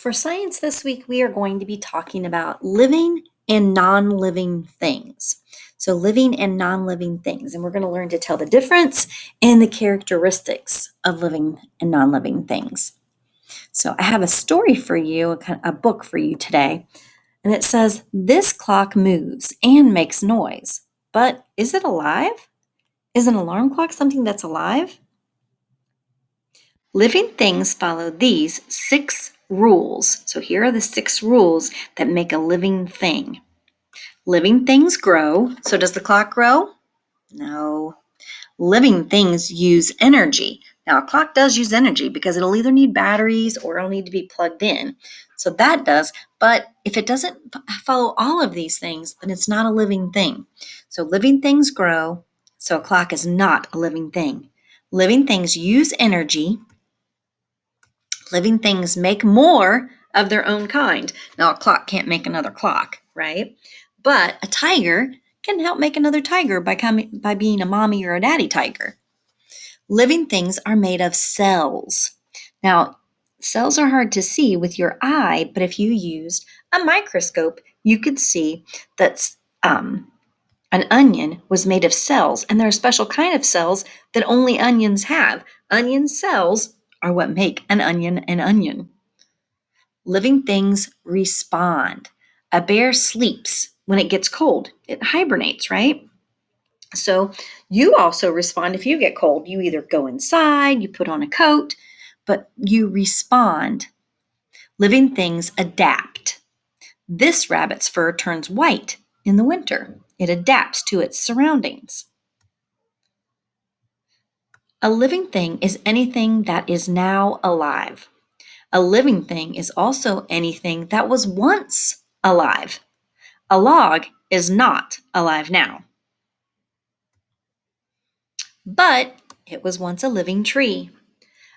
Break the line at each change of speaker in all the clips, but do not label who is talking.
For science this week, we are going to be talking about living and non-living things. So living and non-living things. And we're going to learn to tell the difference and the characteristics of living and non-living things. So I have a story for you, a book for you today. And it says, this clock moves and makes noise, but is it alive? Is an alarm clock something that's alive? Living things follow these 6 rules. So here are the 6 rules that make a living thing. Living things grow. So does the clock grow? No. Living things use energy. Now, a clock does use energy because it'll either need batteries or it'll need to be plugged in. So that does. But if it doesn't follow all of these things, then it's not a living thing. So living things grow. So a clock is not a living thing. Living things use energy. Living things make more of their own kind. Now, a clock can't make another clock, right? But a tiger can help make another tiger by being a mommy or a daddy tiger. Living things are made of cells. Now, cells are hard to see with your eye, but if you used a microscope, you could see that an onion was made of cells, and there are a special kind of cells that only onions have. Onion cells are what make an onion an onion. Living things respond. A bear sleeps when it gets cold. It hibernates, right? So you also respond if you get cold. You either go inside, you put on a coat, but you respond. Living things adapt. This rabbit's fur turns white in the winter. It adapts to its surroundings. A living thing is anything that is now alive. A living thing is also anything that was once alive. A log is not alive now, but it was once a living tree.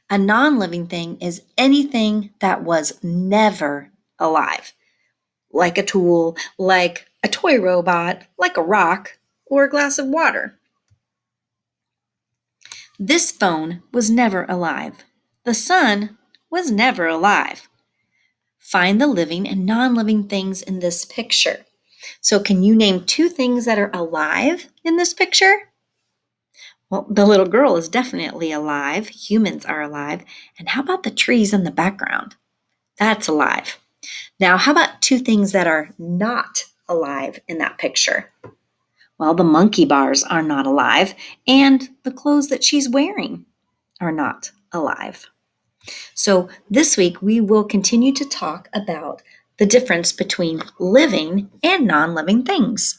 A non-living thing is anything that was never alive, like a tool, like a toy robot, like a rock, or a glass of water. This phone was never alive. The sun was never alive. Find the living and non-living things in this picture. So can you name 2 things that are alive in this picture? Well, the little girl is definitely alive. Humans are alive. And how about the trees in the background? That's alive. Now, how about 2 things that are not alive in that picture? Well, the monkey bars are not alive, and the clothes that she's wearing are not alive. So this week, we will continue to talk about the difference between living and non-living things.